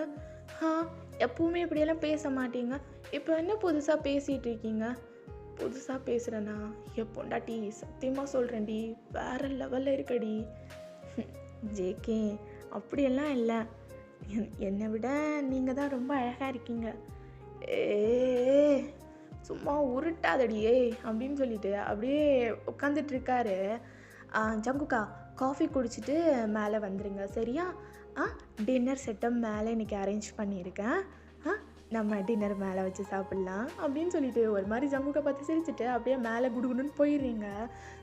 எப்பவுமே இப்படியெல்லாம் பேச மாட்டீங்க, இப்போ என்ன புதுசாக பேசிகிட்டு இருக்கீங்க? புதுசாக பேசுகிறேன்னா என் பொண்டாட்டி சத்தியமாக சொல்கிறேன்டி, வேறு லெவலில் இருக்கடி. ஜேகே அப்படியெல்லாம் இல்லை, என்னை விட நீங்கள் தான் ரொம்ப அழகாக இருக்கீங்க. சும்மா உருட்டாதடியே அப்படின்னு சொல்லிட்டு அப்படியே உட்காந்துட்ருக்காரு. ஜங்குக்கா காஃபி குடிச்சிட்டு மேலே வந்துடுங்க சரியா? டின்னர் செட்டப் மேலே இன்றைக்கி அரேஞ்ச் பண்ணியிருக்கேன். நம்ம டின்னர் மேலே வச்சு சாப்பிட்லாம் அப்படின்னு சொல்லிட்டு ஒரு மாதிரி ஜங்குக்கை பார்த்து சிரிச்சுட்டு அப்படியே மேலே குடுகுடுன்னு போயிடுறீங்க.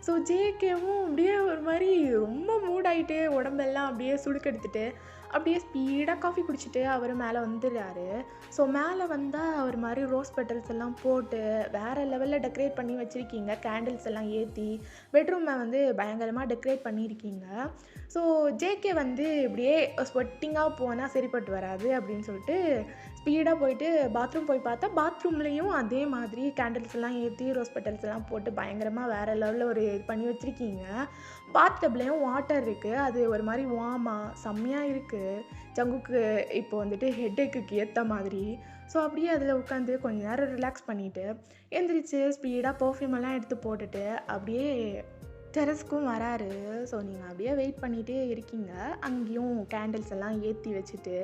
ஸோ ஜேகேவும் அப்படியே ஒரு மாதிரி ரொம்ப மூடாயிட்டு உடம்பெல்லாம் அப்படியே சுடுக்கெடுத்துட்டு அப்படியே ஸ்பீடாக காஃபி குடிச்சிட்டு அவர் மேலே வந்துடுறாரு. ஸோ மேலே வந்தால் ஒரு மாதிரி ரோஸ் பெட்டல்ஸ் எல்லாம் போட்டு வேறு லெவலில் டெக்கரேட் பண்ணி வச்சுருக்கீங்க. கேண்டில்ஸ் எல்லாம் ஏற்றி பெட்ரூமை வந்து பயங்கரமாக டெக்கரேட் பண்ணியிருக்கீங்க. ஸோ ஜேகே வந்து இப்படியே ஸ்வெட்டிங்காக போனால் சரிப்பட்டு வராது அப்படின்னு சொல்லிட்டு ஸ்பீடாக போயிட்டு பாத்ரூம் போய் பார்த்தா பாத்ரூம்லேயும் அதே மாதிரி கேண்டில்ஸ் எல்லாம் ஏற்றி ரோஸ் பெட்டல்ஸ் எல்லாம் போட்டு பயங்கரமாக வேறு லெவலில் ஒரு இது பண்ணி வச்சுருக்கீங்க. பாத்டப்லேயும் வாட்டர் இருக்குது, அது ஒரு மாதிரி வார்மாக செம்மையாக இருக்குது. ஜங்குக்கு இப்போ வந்துட்டு ஹெட்டேக்கு ஏற்ற மாதிரி. ஸோ அப்படியே அதில் உட்காந்து கொஞ்ச நேரம் ரிலாக்ஸ் பண்ணிவிட்டு எந்திரிச்சு ஸ்பீடாக பர்ஃப்யூம் எல்லாம் எடுத்து போட்டுட்டு அப்படியே டெரஸ்க்கும் வராரு. ஸோ நீங்கள் அப்படியே வெயிட் பண்ணிகிட்டே இருக்கீங்க. அங்கேயும் கேண்டில்ஸ் எல்லாம் ஏற்றி வச்சுட்டு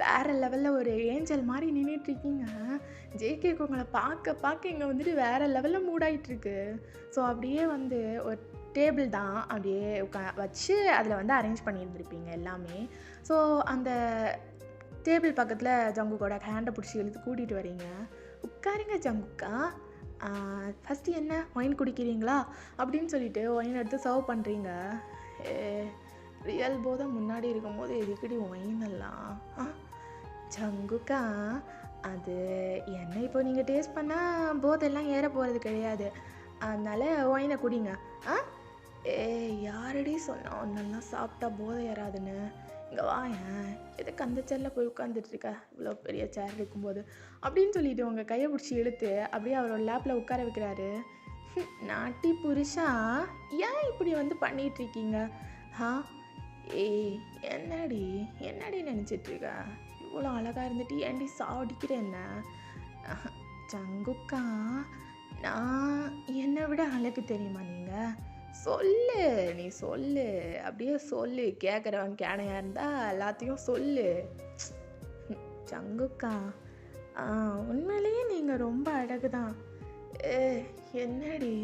வேறு லெவலில் ஒரு ஏஞ்சல் மாதிரி நின்றுட்டுருக்கீங்க. ஜேகேக்கு உங்களை பார்க்க இங்கே வந்துட்டு வேறு லெவலில் மூடாயிட்ருக்கு. ஸோ அப்படியே வந்து ஒரு டேபிள் தான் அப்படியே வச்சு அதில் வந்து அரேஞ்ச் பண்ணியிருந்துருப்பீங்க எல்லாமே. ஸோ அந்த டேபிள் பக்கத்தில் ஜங்குக்கோட ஹேண்டை பிடிச்சி இழுத்து கூட்டிகிட்டு வரீங்க. உட்காருங்க ஜங்குக்கா, ஃபஸ்ட்டு என்ன ஒயின் குடிக்கிறீங்களா அப்படின்னு சொல்லிட்டு ஒயின் எடுத்து சர்வ் பண்ணுறீங்க. ரியல் போதை முன்னாடி இருக்கும்போது எதுக்கடி ஒயின் எல்லாம்? ஜங்குக்கா அது என்ன இப்போ நீங்கள் டேஸ்ட் பண்ணால் போதெல்லாம் ஏற போகிறது கிடையாது. அதனால் ஒயினை குடிங்க. ஆ ஏ யாரடி சொன்னோம் நல்லா சாப்பிட்டா போதை ஏறாதுன்னு? இங்கே வாயேன், எதுக்கு அந்த சேரில் போய் உட்காந்துட்ருக்க இவ்வளோ பெரிய சேர் இருக்கும்போது அப்படின்னு சொல்லிட்டு உங்கள் கையை பிடிச்சி இழுத்து அப்படியே அவரோட லேப்பில் உட்கார வைக்கிறாரு. நாட்டி புருஷா, ஏன் இப்படி வந்து பண்ணிகிட்ருக்கீங்க? ஆ ஏய் என்னடி என்னடி நினச்சிட்ருக்க? இவ்வளோ அழகாக இருந்துட்டு ஏன்டி சாவடிக்கிற என்ன? சங்குக்கா, நான் என்னை விட அழகு தெரியுமா நீங்கள்? சொல்லு, நீ சொல்லு, அப்படியே சொல்லு. கேட்குறவன் கேனையாக இருந்தால் எல்லாத்தையும் சொல்லு. சங்குக்கா, உண்மையிலேயே நீங்கள் ரொம்ப அழகு தான். ஏ என்னடி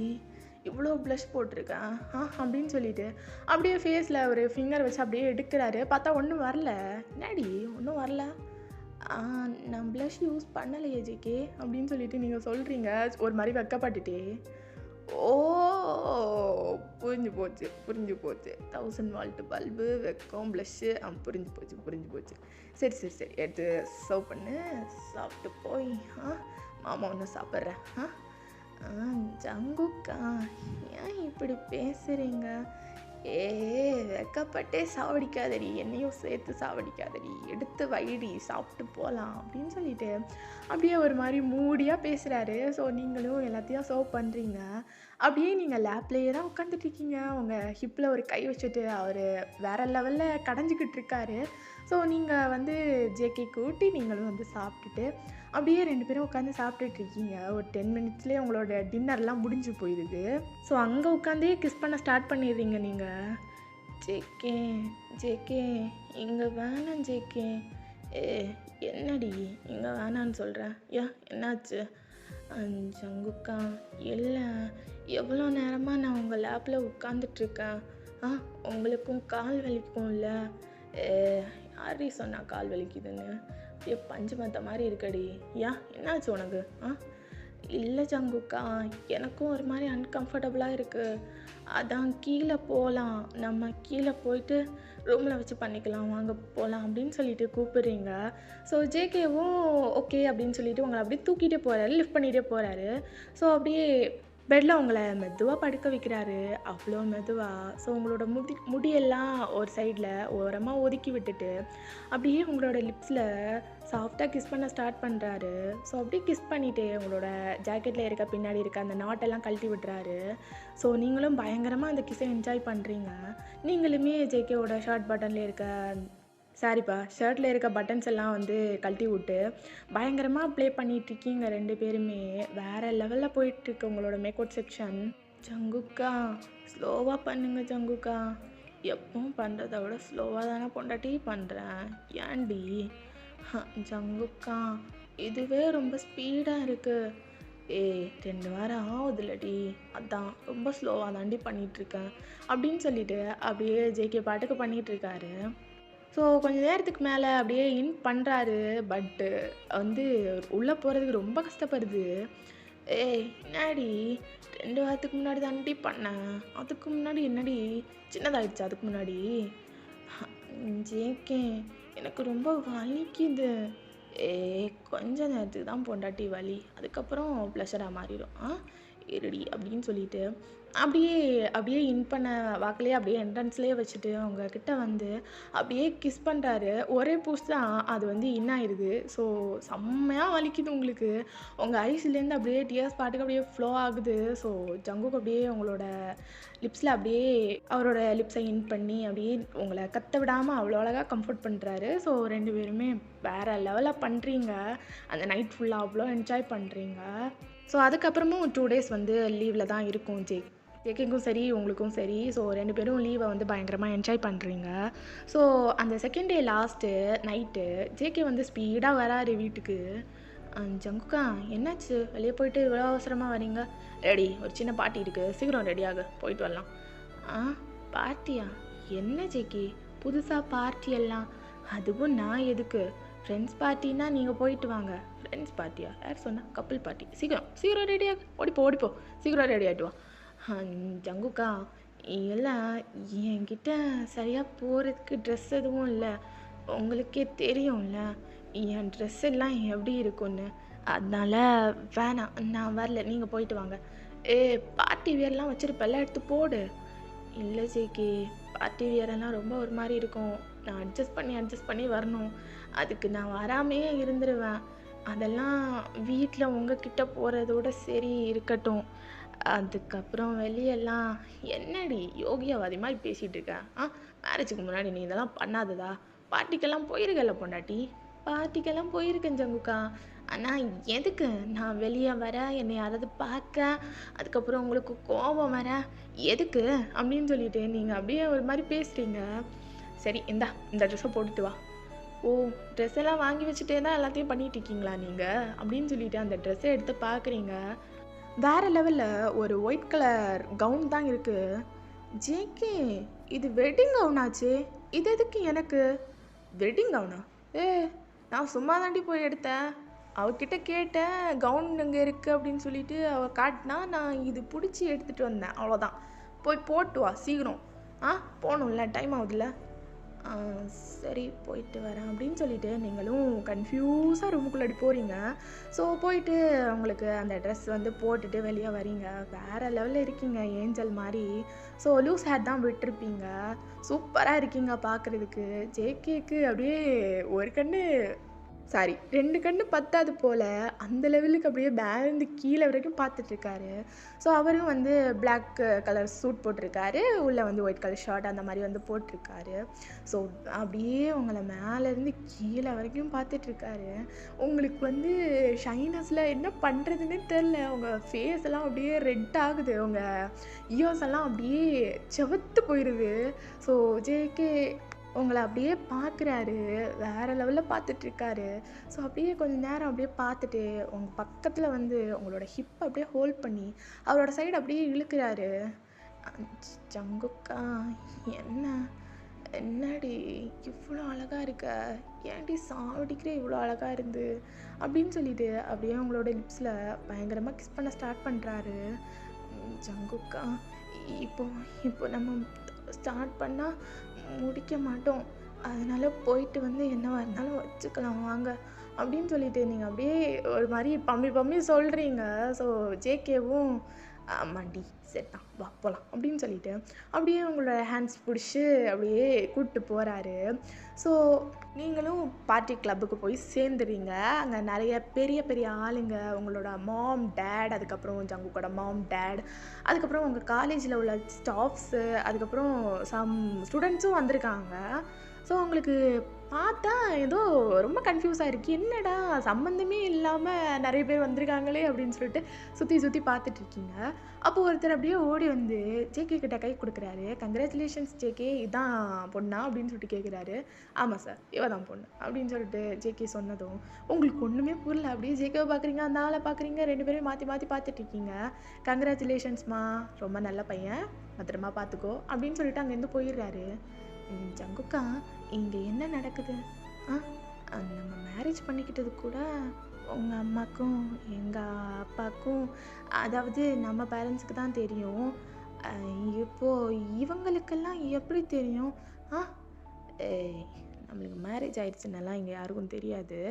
இவ்வளோ ப்ளஷ் போட்டிருக்கேன் அப்படின்னு சொல்லிட்டு அப்படியே ஃபேஸில் ஒரு ஃபிங்கர் வச்சு அப்படியே எடுக்கிறாரு. பார்த்தா ஒன்றும் வரல. என்னடி ஒன்றும் வரல? நான் ப்ளஷ் யூஸ் பண்ணலையே ஜேகே அப்படின்னு சொல்லிட்டு நீங்கள் சொல்கிறீங்க ஒரு மாதிரி வெக்கப்பட்டுட்டே. ஓ புரிஞ்சு போச்சு 1000 வால்ட் பல்பு வெக்கம் ப்ளஷ்ஷு புரிஞ்சு போச்சு. சரி எடுத்து சர்வ் பண்ணு, சாப்பிட்டு போய் மாமா ஒன்று சாப்பிட்றேன். ஜங்குக்கா, ஏன் இப்படி பேசுகிறீங்க? வெக்கப்பட்டே சாவடிக்காதடி, என்னையும் சேர்த்து சாவடிக்காதடி, எடுத்து வைடி, சாப்பிட்டு போகலாம் அப்படின்னு சொல்லிட்டு அப்படியே ஒரு மாதிரி மூடியாக பேசுகிறாரு. ஸோ நீங்களும் எல்லாத்தையும் சர்வ் பண்ணுறீங்க. அப்படியே நீங்கள் லேப்லேயே தான் உட்காந்துட்ருக்கீங்க. உங்கள் ஹிப்பில் ஒரு கை வச்சுட்டு அவர் வேறு லெவலில் கடைஞ்சிக்கிட்டு இருக்காரு. ஸோ நீங்கள் வந்து ஜேகே கூட்டி நீங்களும் வந்து சாப்பிட்டுட்டு அப்படியே 2 பேரும் உட்காந்து சாப்பிட்டுட்ருக்கீங்க. ஒரு 10 மினிட்ஸ்லேயே உங்களோட டின்னர்லாம் முடிஞ்சு போயிடுது. ஸோ அங்கே உட்காந்தே கிஸ் பண்ண ஸ்டார்ட் பண்ணிடுறீங்க நீங்கள். ஜேகே இங்கே வேணாம் ஜேகே. என்னடி இங்கே வேணான்னு சொல்கிறேன்? என்னாச்சு? ஜங்குக்கா, இல்லை எவ்வளோ நேரமாக நான் உங்கள் லேப்பில் உட்காந்துட்ருக்கேன். உங்களுக்கும் கால் வலிக்கும்ல? யாரி சொன்னா கால் வலிக்குதுன்னு? அப்படியே பஞ்சு மத்த மாதிரி இருக்கடி. என்னாச்சு உனக்கு? இல்லை ஜங்குக்கா, எனக்கும் ஒரு மாதிரி அன்கம்ஃபர்டபுளாக இருக்குது. அதான் கீழே போகலாம், நம்ம கீழே போயிட்டு ரூமில் வச்சு பண்ணிக்கலாம், வாங்க போகலாம் அப்படின்னு சொல்லிட்டு கூப்பிடுறீங்க. ஸோ ஜேகேவும் ஓகே அப்படின்னு சொல்லிட்டு உங்களை அப்படியே தூக்கிட்டே போகிறாரு, லிஃப்ட் பண்ணிகிட்டே போகிறாரு. ஸோ அப்படியே பெட்டில் உங்களை மெதுவாக படுக்க வைக்கிறாரு, அவ்வளோ மெதுவாக. ஸோ உங்களோட முடியெல்லாம் ஒரு சைடில் ஓரமாக ஒதுக்கி விட்டுட்டு அப்படியே உங்களோட லிப்ஸில் சாஃப்டாக கிஸ் பண்ண ஸ்டார்ட் பண்ணுறாரு. ஸோ அப்படியே கிஸ் பண்ணிவிட்டு உங்களோட ஜாக்கெட்டில் இருக்க பின்னாடி இருக்க அந்த நாட்டெல்லாம் கழட்டி விட்டுறாரு. ஸோ நீங்களும் பயங்கரமாக அந்த கிஸ்ஸை என்ஜாய் பண்ணுறீங்க. நீங்களுமே ஜேகேவோட ஷார்ட் பட்டனில் இருக்க ஷர்ட்டில் இருக்க பட்டன்ஸ் எல்லாம் வந்து கழட்டி விட்டு பயங்கரமாக ப்ளே பண்ணிகிட்ருக்கீங்க 2 பேருமே. வேறு லெவலில் போயிட்டுருக்கு உங்களோட மேக்கவுட் செக்ஷன். ஜங்குக்கா, ஸ்லோவாக பண்ணுங்க ஜங்குக்கா. எப்பவும் பண்ணுறத விட ஸ்லோவாக தானே பொண்டாட்டி பண்ணுறேன், ஏன்டி? ஜங்குக்கா, இதுவே ரொம்ப ஸ்பீடாக இருக்குது. 2 வாரம் ஆகுதுல்லடி, அதான் ரொம்ப ஸ்லோவாக தாண்டி பண்ணிகிட்ருக்கேன் அப்படின்னு சொல்லிட்டு அப்படியே ஜேகே பாட்டுக்கு பண்ணிகிட்ருக்காரு. ஸோ கொஞ்சம் நேரத்துக்கு மேலே அப்படியே இன் பண்ணுறாரு. பட்டு வந்து உள்ளே போகிறதுக்கு ரொம்ப கஷ்டப்படுது. என்னடி 2 வாரத்துக்கு முன்னாடி தாண்டி பண்ணேன், அதுக்கு முன்னாடி என்னடி சின்னதாகிடுச்சு? அதுக்கு முன்னாடி ஜேகே எனக்கு ரொம்ப வலிக்குது. கொஞ்ச நேரத்துக்கு தான் பொண்டாட்டி வலி, அதுக்கப்புறம் ப்ளஷராக மாறிடும், இருடி அப்படின்னு சொல்லிட்டு அப்படியே இன் பண்ண வாக்கிலே அப்படியே என்ட்ரன்ஸ்லேயே வச்சுட்டு அவங்கக்கிட்ட வந்து அப்படியே கிஸ் பண்ணுறாரு. ஒரே பூஸ் தான் அது வந்து இன் ஆயிடுது. ஸோ செம்மையாக வலிக்குது உங்களுக்கு. உங்கள் ஐஸ்லேருந்து அப்படியே டியர்ஸ் பாட்டுக்கு அப்படியே ஃப்ளோ ஆகுது. ஸோ ஜங்குக்கு அப்படியே உங்களோட லிப்ஸில் அப்படியே அவரோட லிப்ஸை இன் பண்ணி அப்படியே உங்களை கத்த விடாமல் அவ்வளோ அழகாக கம்ஃபர்ட் பண்ணுறாரு. ஸோ 2 பேருமே வேறு லெவலாக பண்ணுறீங்க. அந்த நைட் ஃபுல்லாக அவ்வளோ என்ஜாய் பண்ணுறீங்க. ஸோ அதுக்கப்புறமும் 2 டேஸ் வந்து லீவில் தான் இருக்கும் ஜேகேக்கும் சரி உங்களுக்கும் சரி. ஸோ 2 பேரும் லீவை வந்து பயங்கரமாக என்ஜாய் பண்ணுறீங்க. ஸோ அந்த second day last night JK வந்து ஸ்பீடாக வராரு வீட்டுக்கு. ஜங்குக்கா, என்னாச்சு? வெளியே போயிட்டு இவ்வளோ அவசரமாக வரீங்க? ரெடி, ஒரு சின்ன பார்ட்டி இருக்குது, சீக்கிரம் ரெடியாக போயிட்டு வரலாம். பார்ட்டியா? என்ன ஜேகே புதுசாக பார்ட்டி எல்லாம்? அதுவும் நான் எதுக்கு? ஃப்ரெண்ட்ஸ் பார்ட்டின்னா நீங்கள் போயிட்டு வாங்க. ஃப்ரெண்ட்ஸ் பார்ட்டியா? யார் சொன்னா? Couple party. சீக்கிரம் ரெடியாக ஓடிப்போ சீக்கிரம் ரெடி ஆகிட்டு வா. ஜங்குக்கா, எல்லாம் என்கிட்ட சரியாக போகிறதுக்கு ட்ரெஸ் எதுவும் இல்லை, உங்களுக்கே தெரியும்ல என் ட்ரெஸ் எல்லாம் எப்படி இருக்குன்னு. அதனால் வேணாம், நான் வரல, நீங்கள் போயிட்டு வாங்க. ஏ பார்ட்டி வியர்லாம் வச்சுருப்பெல்லாம் எடுத்து போடு. இல்லை ஜேகே, பார்ட்டி வியரெல்லாம் ரொம்ப ஒரு மாதிரி இருக்கும். நான் அட்ஜஸ்ட் பண்ணி வரணும். அதுக்கு நான் வராமையே இருந்துருவேன். அதெல்லாம் வீட்டில் உங்ககிட்ட போகிறதோட சரி இருக்கட்டும். அதுக்கப்புறம் வெளியெல்லாம் என்னடி யோகியவாதி மாதிரி பேசிகிட்டு இருக்க? மேரேஜுக்கு முன்னாடி நீ இதெல்லாம் பண்ணாததா? பார்ட்டிக்கெல்லாம் போயிருக்கல பொண்டாட்டி? பார்ட்டிக்கெல்லாம் போயிருக்கேன் ஜங்குக்கா. ஆனால் எதுக்கு நான் வெளியே வர, என்னை யாராவது பார்க்க, அதுக்கப்புறம் உங்களுக்கு கோபம் வர, எதுக்கு அப்படின்னு சொல்லிட்டு நீங்கள் அப்படியே ஒரு மாதிரி பேசுகிறீங்க. சரி இந்த ட்ரெஸ்ஸை போட்டுட்டு வா. ஓ, ட்ரெஸ் எல்லாம் வாங்கி வச்சுட்டே தான் எல்லாத்தையும் பண்ணிட்டு இருக்கீங்களா நீங்கள் அப்படின்னு சொல்லிட்டு அந்த ட்ரெஸ்ஸை எடுத்து பார்க்குறீங்க. வேறு லெவலில் ஒரு ஒயிட் கலர் கவுன் தான் இருக்குது. ஜேகே, இது வெட்டிங் கவுனாச்சே, இது எதுக்கு எனக்கு? வெட்டிங் கவுனா? நான் சும்மா தாண்டி போய் எடுத்தேன். அவகிட்ட கேட்டேன் கவுன் இங்கே இருக்குது அப்படின்னு சொல்லிட்டு அவள் காட்டினா, நான் இது பிடிச்சி எடுத்துகிட்டு வந்தேன், அவ்வளோதான். போய் போட்டு வா சீக்கிரம். போகணும்ல, டைம் ஆகுதுல்ல. சரி போயிட்டு வரேன் அப்படின்னு சொல்லிட்டு நீங்களும் கன்ஃபியூஸாக ரூமுக்குள்ளே போகிறீங்க. ஸோ போயிட்டு உங்களுக்கு அந்த ட்ரெஸ் வந்து போட்டுட்டு வெளியே வரீங்க. வேறு லெவலில் இருக்கீங்க, ஏஞ்சல் மாதிரி. ஸோ லூஸ் ஹேர் தான் விட்டுருப்பீங்க. சூப்பராக இருக்கீங்க பார்க்குறதுக்கு. ஜேகேக்கு அப்படியே ஒரு கண்ணு, சாரி 2 கண்ணு பத்தாது போல் அந்த லெவலுக்கு அப்படியே பேருந்து கீழே வரைக்கும் பார்த்துட்ருக்காரு. ஸோ அவரும் வந்து பிளாக் கலர் சூட் போட்டிருக்காரு, உள்ளே வந்து ஒயிட் கலர் ஷர்ட் அந்த மாதிரி வந்து போட்டிருக்காரு. ஸோ அப்படியே உங்களை மேலேருந்து கீழே வரைக்கும் பார்த்துட்ருக்காரு. உங்களுக்கு வந்து ஷைனஸில் என்ன பண்ணுறதுன்னு தெரில. உங்கள் ஃபேஸ் எல்லாம் அப்படியே ரெட் ஆகுது, உங்கள் இயர்ஸ் எல்லாம் அப்படியே செவத்து போயிடுது. ஸோ ஜேகே உங்களை அப்படியே பார்க்குறாரு, வேறு லெவலில் பார்த்துட்ருக்காரு. ஸோ அப்படியே கொஞ்சம் நேரம் அப்படியே பார்த்துட்டு உங்கள் பக்கத்தில் வந்து உங்களோட ஹிப்பை அப்படியே ஹோல்ட் பண்ணி அவரோட சைடு அப்படியே இழுக்கிறாரு. ஜங்குக்கா, என்னடி இவ்வளோ அழகாக இருக்க, ஏன்டி சாவடிக்கிற இவ்வளோ அழகாக இருந்து அப்படின்னு சொல்லிட்டு அப்படியே உங்களோட லிப்ஸில் பயங்கரமாக கிஸ் பண்ண ஸ்டார்ட் பண்ணுறாரு. ஜங்குக்கா, இப்போ நம்ம ஸ்டார்ட் பண்ணால் முடிக்க மாட்டோம், அதனால் போயிட்டு வந்து என்னவா இருந்தாலும் வச்சுக்கலாம் வாங்க அப்படின்னு சொல்லிட்டு நீங்கள் அப்படியே ஒரு மாதிரி பம்மி சொல்கிறீங்க. ஸோ ஜேகேவும் ஆமாண்டி சரி தான் வா போகலாம் அப்படின்னு சொல்லிட்டு அப்படியே உங்களோட ஹேண்ட்ஸ் பிடிச்சி அப்படியே கூப்பிட்டு போகிறாரு. ஸோ நீங்களும் பார்ட்டி கிளப்புக்கு போய் சேர்ந்துடுறீங்க. அங்கே நிறைய பெரிய பெரிய ஆளுங்க, உங்களோட மாம் டேட், அதுக்கப்புறம் ஜங்குக்கோட மாம் டேட், அதுக்கப்புறம் உங்கள் காலேஜில் உள்ள ஸ்டாஃப்ஸு, அதுக்கப்புறம் சம் ஸ்டூடெண்ட்ஸும் வந்திருக்காங்க. ஸோ உங்களுக்கு பார்த்தா ஏதோ ரொம்ப கன்ஃபியூஸாக இருக்குது, என்னடா சம்மந்தமே இல்லாமல் நிறைய பேர் வந்திருக்காங்களே அப்படின்னு சொல்லிட்டு சுற்றி பார்த்துட்ருக்கீங்க. அப்போது ஒருத்தர் அப்படியே ஓடி வந்து ஜேகே கிட்ட கை கொடுக்குறாரு. கங்க்ராச்சுலேஷன்ஸ் ஜேகே, இதான் பொண்ணா அப்படின்னு சொல்லிட்டு கேட்குறாரு. ஆமாம் சார், இவ தான் பொண்ணு அப்படின்னு சொல்லிட்டு ஜேகே சொன்னதும் உங்களுக்கு ஒன்றுமே புரியல. அப்படியே ஜேகேவை பார்க்குறீங்க, அந்த ஆளை பார்க்குறீங்க, 2 பேரும் மாற்றி பார்த்துட்ருக்கீங்க. கங்க்ராச்சுலேஷன்ஸ்மா, ரொம்ப நல்ல பையன், பத்திரமா பார்த்துக்கோ அப்படின்னு சொல்லிட்டு அங்கேருந்து போயிடுறாரு. ஜங்குக்கா, இங்கே என்ன நடக்குது? நம்ம மேரேஜ் பண்ணிக்கிட்டது கூட உங்கள் அம்மாக்கும் எங்கள் அப்பாவுக்கும், அதாவது நம்ம பேரண்ட்ஸுக்கு தான் தெரியும். இப்போது இவங்களுக்கெல்லாம் எப்படி தெரியும்? நம்மளுக்கு மேரேஜ் ஆயிடுச்சுன்னெல்லாம் இங்கே யாருக்கும் தெரியாது.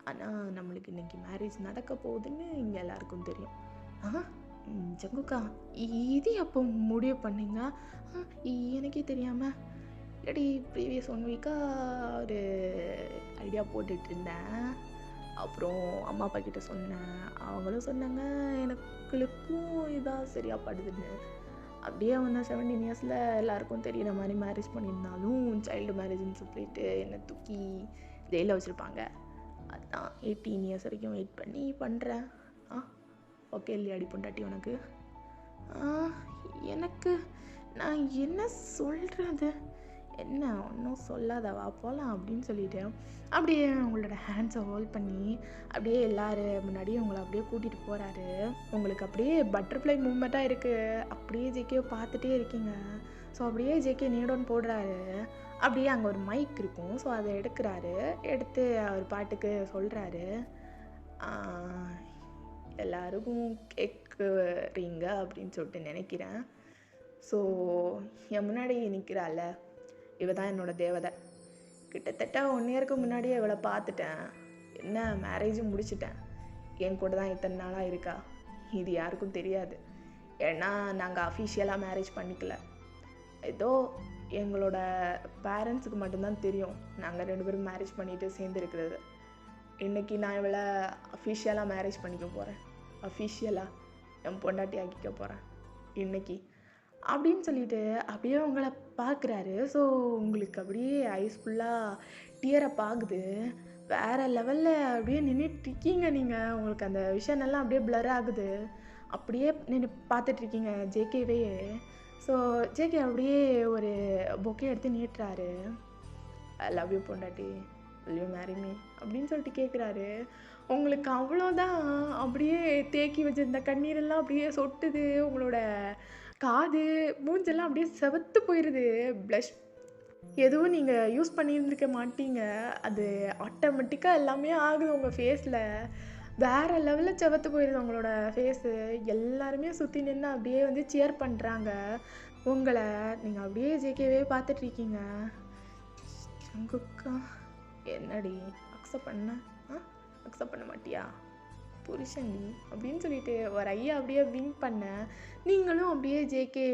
ஆனால் நம்மளுக்கு இன்றைக்கி மேரேஜ் நடக்க போகுதுன்னு இங்கே எல்லாருக்கும் தெரியும். ஜங்குக்கா, இது எப்போ முடிவு பண்ணீங்க? எனக்கே தெரியாமல். இல்லாடி ப்ரீவியஸ் 1 வீக்காக ஒரு ஐடியா போட்டுட்டு இருந்தேன். அப்புறம் அம்மா அப்பா கிட்ட சொன்னேன், அவங்களும் சொன்னாங்க எனக்குளுக்கும் இதாக சரியாக படுதுன்னு. அப்படியே அவனை 17 இயர்ஸில் எல்லாருக்கும் தெரியிற மாதிரி மேரேஜ் பண்ணியிருந்தாலும் சைல்டு மேரேஜ்னு சொல்லிட்டு என்னை தூக்கி ஜெயிலில் வச்சுருப்பாங்க. அதுதான் 18 இயர்ஸ் வரைக்கும் வெயிட் பண்ணி பண்ணுறேன். ஓகே இல்லையாடி பொண்டாட்டி உனக்கு? எனக்கு நான் என்ன சொல்கிறது, என்ன ஒன்றும் சொல்லாதவா போகலாம் அப்படின்னு சொல்லிட்டு அப்படியே உங்களோட ஹேண்ட்ஸை ஹோல்ட் பண்ணி அப்படியே எல்லோரும் முன்னாடியே உங்களை அப்படியே கூட்டிகிட்டு போகிறாரு. உங்களுக்கு அப்படியே பட்டர்ஃப்ளை மூமெண்ட்டாக இருக்குது. அப்படியே ஜேகே பார்த்துட்டே இருக்கீங்க. ஸோ அப்படியே ஜேகே நீடோன்னு போடுறாரு. அப்படியே அங்கே ஒரு மைக் இருக்கும், ஸோ அதை எடுக்கிறாரு. எடுத்து அவர் பாட்டுக்கு சொல்கிறாரு, எல்லாருக்கும் கேட்குறீங்க அப்படின்னு சொல்லிட்டு நினைக்கிறேன். ஸோ என் முன்னாடி நிற்கிறாள், இவ தான் என்னோட தேவதை. கிட்டத்தட்ட 1 இயருக்கு முன்னாடியே இவளை பார்த்துட்டேன். என்ன மேரேஜும் முடிச்சிட்டேன். என் கூட தான் இத்தனை நாளாக இருக்கா. இது யாருக்கும் தெரியாது. ஏன்னா நாங்கள் அஃபிஷியலாக மேரேஜ் பண்ணிக்கல. ஏதோ எங்களோட பேரண்ட்ஸுக்கு மட்டும்தான் தெரியும் நாங்கள் 2 பேரும் மேரேஜ் பண்ணிட்டு சேர்ந்துருக்கிறது. இன்றைக்கி நான் இவளை அஃபிஷியலாக மேரேஜ் பண்ணிக்க போகிறேன், அஃபிஷியலாக என் பொண்டாட்டி ஆக்கிக்க போகிறேன் இன்னைக்கு அப்படின்னு சொல்லிட்டு அப்படியே உங்களை பார்க்குறாரு. ஸோ உங்களுக்கு அப்படியே ஐஸ் ஃபுல்லாக டியரப் ஆகுது. வேறு லெவலில் அப்படியே நின்றுட்டு இருக்கீங்க நீங்கள். உங்களுக்கு அந்த விஷயம் எல்லாம் அப்படியே பிளர் ஆகுது. அப்படியே நின்று பார்த்துட்ருக்கீங்க ஜேகேவே. ஸோ ஜேகே அப்படியே ஒரு பொக்கே எடுத்து நீட்டுறாரு. ஐ லவ் யூ பொண்டாட்டி, will you marry me அப்படின்னு சொல்லிட்டு கேட்குறாரு. உங்களுக்கு அவ்வளோதான், அப்படியே தேக்கி வச்சிருந்த கண்ணீரெல்லாம் அப்படியே சொட்டுது. உங்களோட காது மூஞ்செல்லாம் அப்படியே செவத்து போயிடுது. ப்ளஷ் எதுவும் நீங்கள் யூஸ் பண்ணியிருந்துருக்க மாட்டீங்க, அது ஆட்டோமேட்டிக்காக எல்லாமே ஆகுது உங்கள் ஃபேஸில். வேறு லெவலில் செவத்து போயிடுது உங்களோட ஃபேஸு. எல்லாருமே சுற்றி நின்று அப்படியே வந்து சியர் பண்ணுறாங்க உங்களை. நீங்கள் அப்படியே ஜேகேவே பார்த்துட்ருக்கீங்க. ஜங்குக்கா என்னடி அக்செப்ட் பண்ண அக்செப்ட் பண்ண மாட்டியா புருஷன்டி அப்படின்னு சொல்லிட்டு ஒரு ஐயா அப்படியே விங்க் பண்ண, நீங்களும் அப்படியே ஜேகே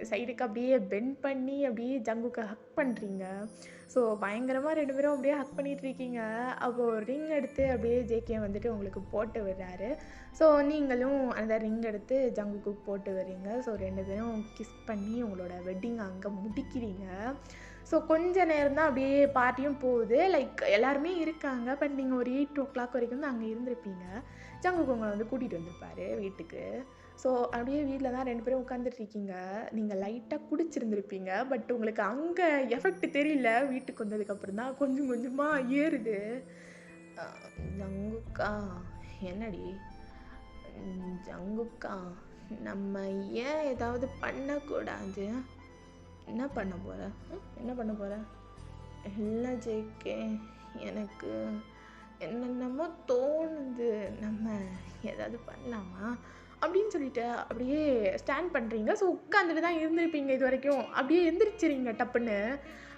சைடுக்கு அப்படியே பெண்ட் பண்ணி அப்படியே ஜங்குக்கு ஹக் பண்ணுறீங்க. ஸோ பயங்கரமாக 2 பேரும் அப்படியே ஹக் பண்ணிகிட்டு இருக்கீங்க. அப்போது ரிங் எடுத்து அப்படியே ஜேகே வந்துட்டு உங்களுக்கு போட்டு விடுறாரு. ஸோ நீங்களும் அந்த ரிங் எடுத்து ஜங்குக்கு போட்டு வர்றீங்க. ஸோ 2 பேரும் கிஸ் பண்ணி உங்களோட வெட்டிங் அங்கே முடிக்கிறீங்க. ஸோ கொஞ்ச நேரம் தான் அப்படியே பார்ட்டியும் போகுது. லைக் எல்லாருமே இருக்காங்க. பட் நீங்கள் ஒரு 8 o'clock வரைக்கும் தான் அங்கே இருந்திருப்பீங்க. ஜங்குக்கு உங்களை வந்து கூட்டிகிட்டு வந்திருப்பாரு வீட்டுக்கு. ஸோ அப்படியே வீட்டில் தான் 2 பேரும் உட்காந்துட்ருக்கீங்க. நீங்கள் லைட்டாக குடிச்சிருந்துருப்பீங்க. பட் உங்களுக்கு அங்கே எஃபெக்ட் தெரியல. வீட்டுக்கு வந்ததுக்கப்புறம் தான் கொஞ்சம் கொஞ்சமாக ஏறுது. ஜங்குக்கா என்னடி ஜங்குக்கா, நம்ம ஏன் ஏதாவது பண்ணக்கூடாது? என்ன பண்ண போகிற என்ன பண்ண போகிற? இல்லை ஜேகே, எனக்கு என்னென்னமோ தோணுது, நம்ம ஏதாவது பண்ணலாமா அப்படின்னு சொல்லிட்டு அப்படியே ஸ்டாண்ட் பண்ணுறீங்க. ஸோ உட்காந்துட்டு தான் இருந்திருப்பீங்க இது வரைக்கும். அப்படியே எந்திரிச்சிறீங்க டப்புன்னு.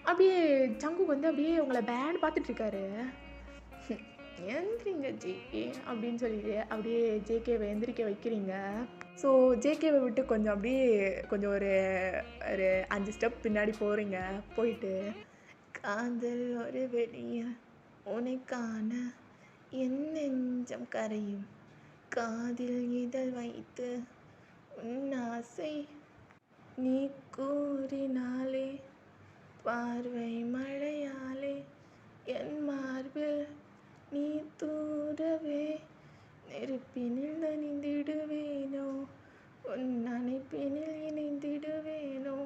அப்படியே ஜங்கு வந்து அப்படியே உங்களை பேட் பார்த்துட்ருக்காரு. எந்திரிங்க ஜேகே அப்படின்னு சொல்லிட்டு அப்படியே ஜேகேவை எந்திரிக்க வைக்கிறீங்க. ஸோ ஜேகேவை விட்டு கொஞ்சம் அப்படியே கொஞ்சம் ஒரு ஒரு 5 ஸ்டெப் பின்னாடி போகிறீங்க. போயிட்டு காதல் ஒரு வெளிய உனைக்கான என் நெஞ்சம் கரையும், காதில் இதழ் வைத்து உன் ஆசை நீ கூறினாலே, பார்வை மழையாலே என் மார்பில் நீ தூரவே, நெருப்பினில் நனைந்திடுவேனோ, உன் அணைப்பினில் இணைந்திடுவேனோ,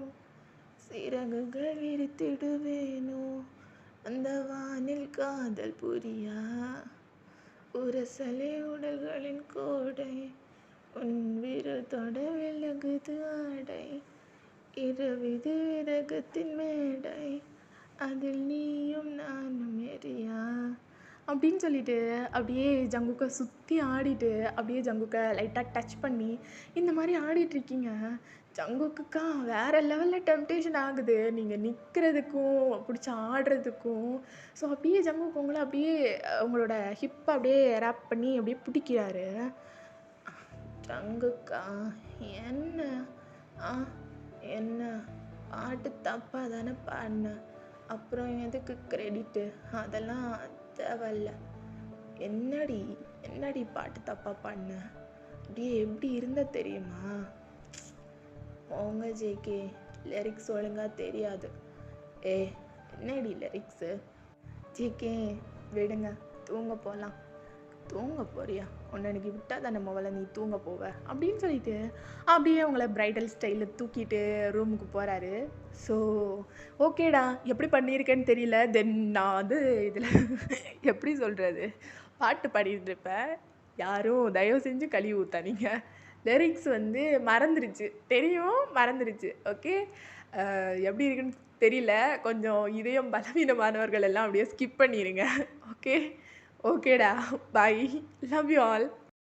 சிறகுகள் விரித்திடுவேனோ, அந்த வானில் காதல் புரியா உரசலே உடல்களின் கோடை, உன் விரல் தொட விலகுது ஆடை, இரவிது விரகத்தின் மேடை, அதில் நீயும் நானும் எரியா அப்படின்னு சொல்லிட்டு அப்படியே ஜங்குக்கை சுற்றி ஆடிட்டு அப்படியே ஜங்குக்கை லைட்டாக டச் பண்ணி இந்த மாதிரி ஆடிட்டுருக்கீங்க. ஜங்குக்குக்கா வேறு லெவலில் டெம்டேஷன் ஆகுது நீங்கள் நிற்கிறதுக்கும் பிடிச்சி ஆடுறதுக்கும். ஸோ அப்படியே ஜங்குக்கு உங்களை அப்படியே உங்களோட ஹிப்பை அப்படியே ரேப் பண்ணி அப்படியே பிடிக்கிறாரு. ஜங்குக்கா என்ன என்ன பாட்டு தப்பாக தானே பாடினேன், அப்புறம் எதுக்கு கிரெடிட்டு? அதெல்லாம் தேவையில்ல. என்னடி பாட்டு தப்பாக பாடின? அப்படியே எப்படி இருந்த தெரியுமா? உங்க ஜேகே லிரிக்ஸ் ஒழுங்காக தெரியாது. என்னடி லிரிக்ஸு? ஜேகே விடுங்க, தூங்க போகலாம். தூங்க போறியா? உன்னை எனக்கு விட்டால் தானே முதல்ல நீ தூங்க போவ அப்படின்னு சொல்லிட்டு அப்படியே உங்களை ப்ரைடல் ஸ்டைலில் தூக்கிட்டு ரூமுக்கு போகிறாரு. ஸோ ஓகேடா, எப்படி பண்ணியிருக்கேன்னு தெரியல. தென் நான் வந்து இதில் எப்படி சொல்கிறது, பாட்டு பாடிட்டு இருப்பேன். யாரும் தயவு செஞ்சு கழுவி ஊற்றாதீங்க. லிரிக்ஸ் வந்து மறந்துருச்சு, தெரியும் மறந்துருச்சு. ஓகே, எப்படி இருக்குன்னு தெரியல. கொஞ்சம் இதயம் பலவீனமானவர்கள் எல்லாம் அப்படியே ஸ்கிப் பண்ணிடுங்க. ஓகேடா, பாய், லவ் யூ ஆல்.